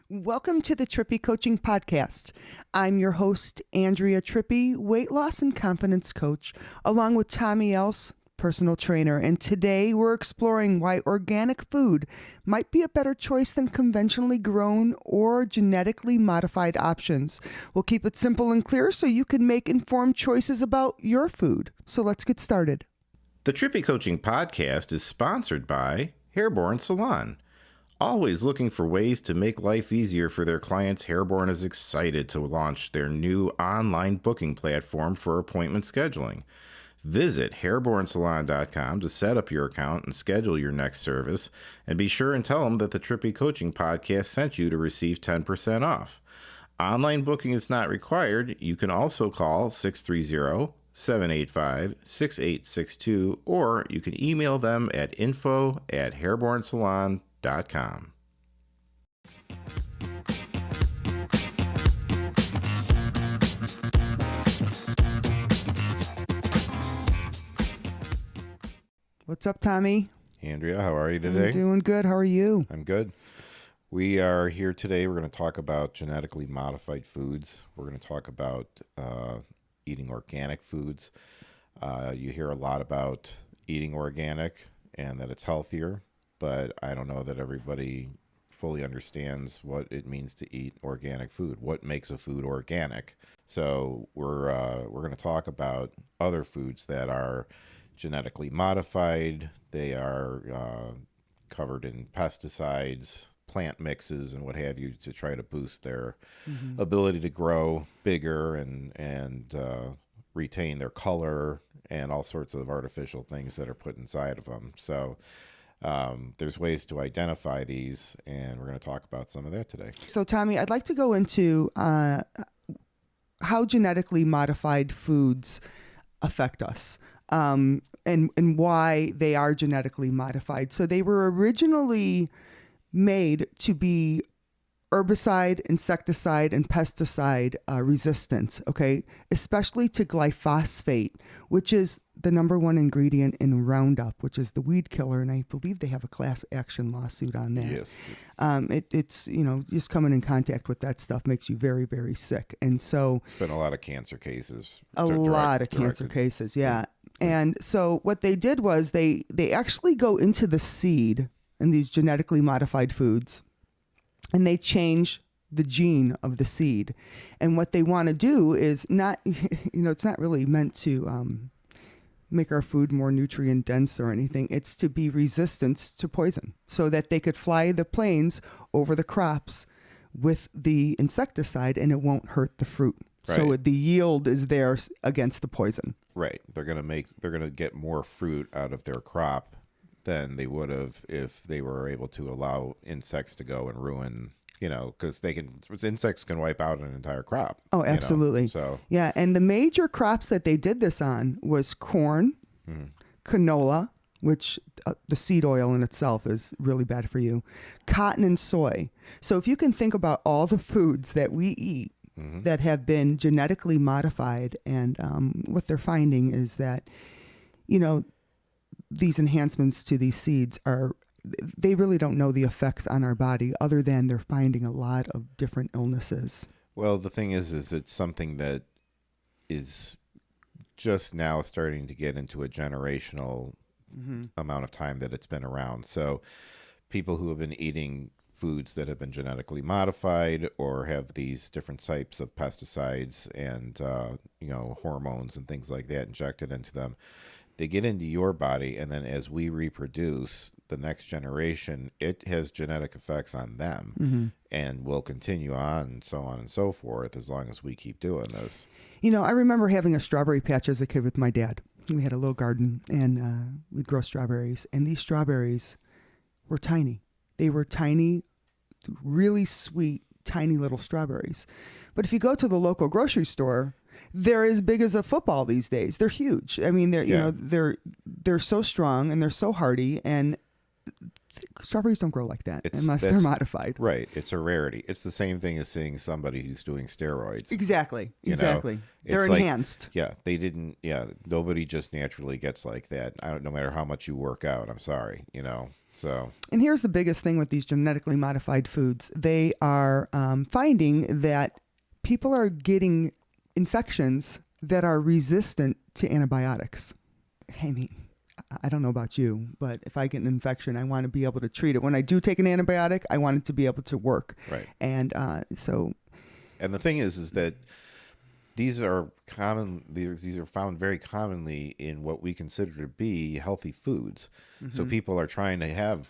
Welcome to the Trippi Coaching Podcast. I'm your host, Andrea Trippi, weight loss and confidence coach, along with Tommy Else, personal trainer. And today we're exploring why organic food might be a better choice than conventionally grown or genetically modified options. We'll keep it simple and clear so you can make informed choices about your food. So let's get started. The Trippi Coaching Podcast is sponsored by Hairborn Salon. Always looking for ways to make life easier for their clients, Hairborn is excited to launch their new online booking platform for appointment scheduling. Visit hairbornsalon.com to set up your account and schedule your next service, and be sure and tell them that the Trippi Coaching Podcast sent you to receive 10% off. Online booking is not required. You can also call 630-785-6862, or you can email them at info@hairbornsalon.com. What's up, Tommy? Andrea, how are you today? I'm doing good. How are you? I'm good. We are here today. We're going to talk about genetically modified foods. We're going to talk about eating organic foods. You hear a lot about eating organic and that it's healthier, but I don't know that everybody fully understands what it means to eat organic food. What makes a food organic? So we're going to talk about other foods that are genetically modified. They are covered in pesticides, plant mixes, and what have you, to try to boost their ability to grow bigger and retain their color and all sorts of artificial things that are put inside of them. So there's ways to identify these, and we're going to talk about some of that today. So, Tommy, I'd like to go into how genetically modified foods affect us, and why they are genetically modified. So they were originally made to be herbicide, insecticide, and pesticide resistant, okay? Especially to glyphosate, which is the number one ingredient in Roundup, which is the weed killer, and I believe they have a class action lawsuit on that. Yes. It's, just coming in contact with that stuff makes you very, very sick. And so... It's been a lot of cancer cases. Cancer cases, yeah. And so what they did was they actually go into the seed in these genetically modified foods, and they change the gene of the seed. And what they want to do is not, it's not really meant to make our food more nutrient dense or anything. It's to be resistant to poison so that they could fly the planes over the crops with the insecticide and it won't hurt the fruit. Right. So the yield is there against the poison. Right. They're going to get more fruit out of their crop than they would have if they were able to allow insects to go and ruin, because insects can wipe out an entire crop. Oh, absolutely. So yeah, and the major crops that they did this on was corn, canola, which the seed oil in itself is really bad for you, cotton, and soy. So if you can think about all the foods that we eat that have been genetically modified, and what they're finding is that, these enhancements to these seeds they really don't know the effects on our body, other than they're finding a lot of different illnesses. Well, the thing is it's something that is just now starting to get into a generational amount of time that it's been around. So people who have been eating foods that have been genetically modified or have these different types of pesticides and hormones and things like that injected into them, they get into your body, and then as we reproduce, the next generation, it has genetic effects on them and will continue on and so on and so forth as long as we keep doing this. I remember having a strawberry patch as a kid with my dad. We had a little garden, and we'd grow strawberries, and these strawberries were tiny. They were tiny, really sweet, tiny little strawberries. But if you go to the local grocery store, they're as big as a football these days. They're huge. I mean, they're so strong and they're so hardy, and strawberries don't grow like that unless they're modified. Right. It's a rarity. It's the same thing as seeing somebody who's doing steroids. Exactly. They're enhanced. Nobody just naturally gets like that. No matter how much you work out. I'm sorry, So, and here's the biggest thing with these genetically modified foods. They are finding that people are getting infections that are resistant to antibiotics. I mean, I don't know about you, but if I get an infection, I want to be able to treat it. When I do take an antibiotic, I want it to be able to work. right. And And the thing is that these are these are found very commonly in what we consider to be healthy foods. So people are trying to have,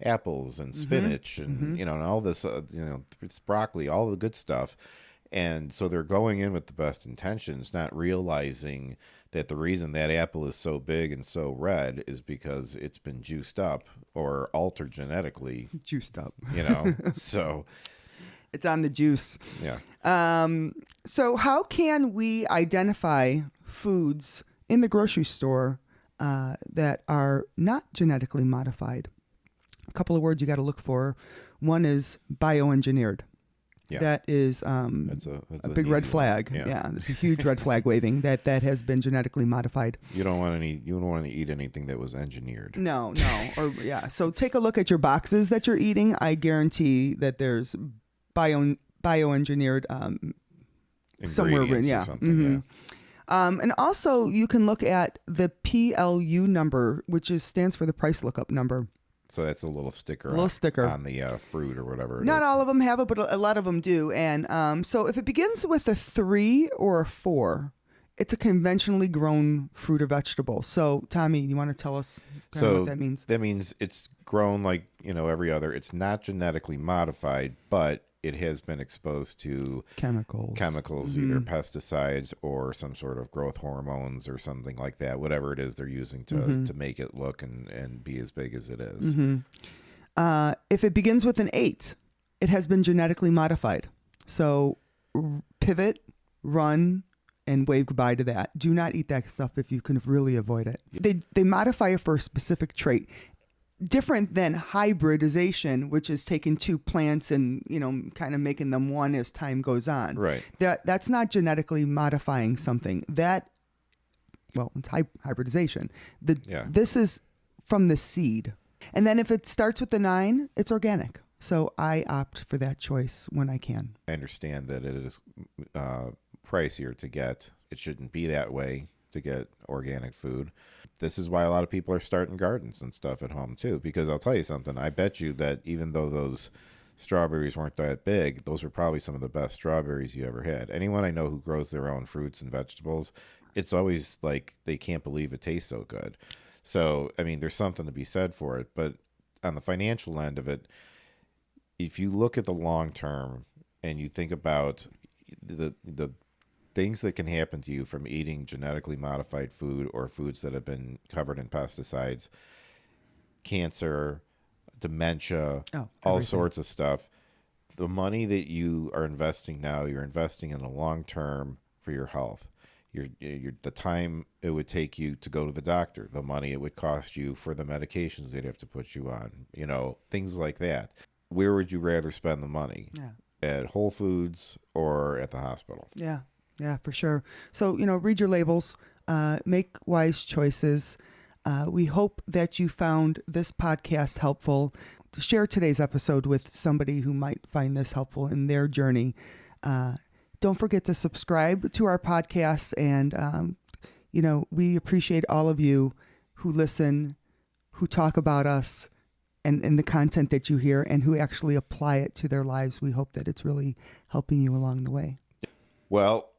apples and spinach and, and all this, it's broccoli, all the good stuff. And so they're going in with the best intentions, not realizing that the reason that apple is so big and so red is because it's been juiced up or altered genetically. Juiced up. So it's on the juice. Yeah. So how can we identify foods in the grocery store that are not genetically modified? A couple of words you got to look for. One is bioengineered. Yeah. That is That's a big red flag. Yeah, it's a huge red flag waving that has been genetically modified. You don't want to eat anything that was engineered. No. So take a look at your boxes that you're eating. I guarantee that there's bioengineered somewhere in, Ingredients or something, and also you can look at the PLU number, which stands for the price lookup number. So that's a little sticker on the fruit or whatever. Not all of them have it, but a lot of them do. And so if it begins with a 3 or a 4, it's a conventionally grown fruit or vegetable. So Tommy, you want to tell us what that means? That means it's grown like, every other. It's not genetically modified, but it has been exposed to chemicals, either pesticides or some sort of growth hormones or something like that, whatever it is they're using to make it look and be as big as it is. If it begins with an 8, it has been genetically modified. So pivot, run, and wave goodbye to that. Do not eat that stuff if you can really avoid it. They modify it for a specific trait. Different than hybridization, which is taking two plants and, kind of making them one as time goes on. Right. That's not genetically modifying something. It's hybridization. This is from the seed. And then if it starts with the 9, it's organic. So I opt for that choice when I can. I understand that it is pricier to get. It shouldn't be that way to get organic food. This is why a lot of people are starting gardens and stuff at home too, because I'll tell you something, I bet you that even though those strawberries weren't that big, those were probably some of the best strawberries you ever had. Anyone I know who grows their own fruits and vegetables, it's always like they can't believe it tastes so good. So, I mean, there's something to be said for it, but on the financial end of it, if you look at the long term and you think about the things that can happen to you from eating genetically modified food or foods that have been covered in pesticides, cancer, dementia, all sorts of stuff. The money that you are investing now, you're investing in the long term for your health. The time it would take you to go to the doctor, the money it would cost you for the medications they'd have to put you on, things like that. Where would you rather spend the money? Yeah. At Whole Foods or at the hospital? Yeah, for sure. So, read your labels, make wise choices. We hope that you found this podcast helpful. To share today's episode with somebody who might find this helpful in their journey. Don't forget to subscribe to our podcast. And, we appreciate all of you who listen, who talk about us and the content that you hear and who actually apply it to their lives. We hope that it's really helping you along the way. Well,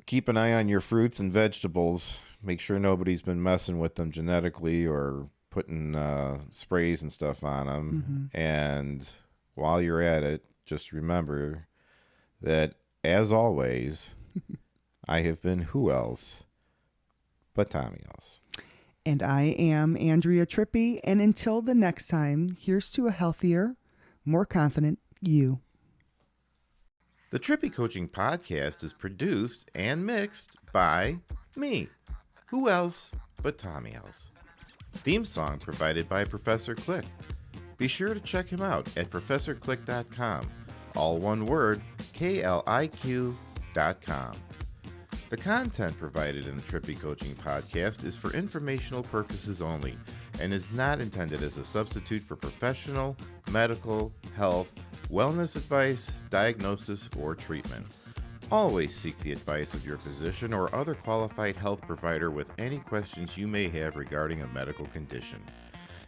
keep an eye on your fruits and vegetables. Make sure nobody's been messing with them genetically or putting sprays and stuff on them. And while you're at it, just remember that, as always, I have been who else but Tommy else. And I am Andrea Trippi. And until the next time, here's to a healthier, more confident you. The Trippi Coaching Podcast is produced and mixed by me. Who else but Tommy else? Theme song provided by Professor Click. Be sure to check him out at ProfessorClick.com. All one word, KLIQ.com. The content provided in the Trippi Coaching Podcast is for informational purposes only and is not intended as a substitute for professional, medical, health, wellness advice, diagnosis, or treatment. Always seek the advice of your physician or other qualified health provider with any questions you may have regarding a medical condition.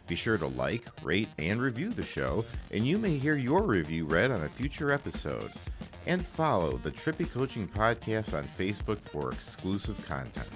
Be sure to like, rate, and review the show, and you may hear your review read on a future episode. And follow the Trippi Coaching Podcast on Facebook for exclusive content.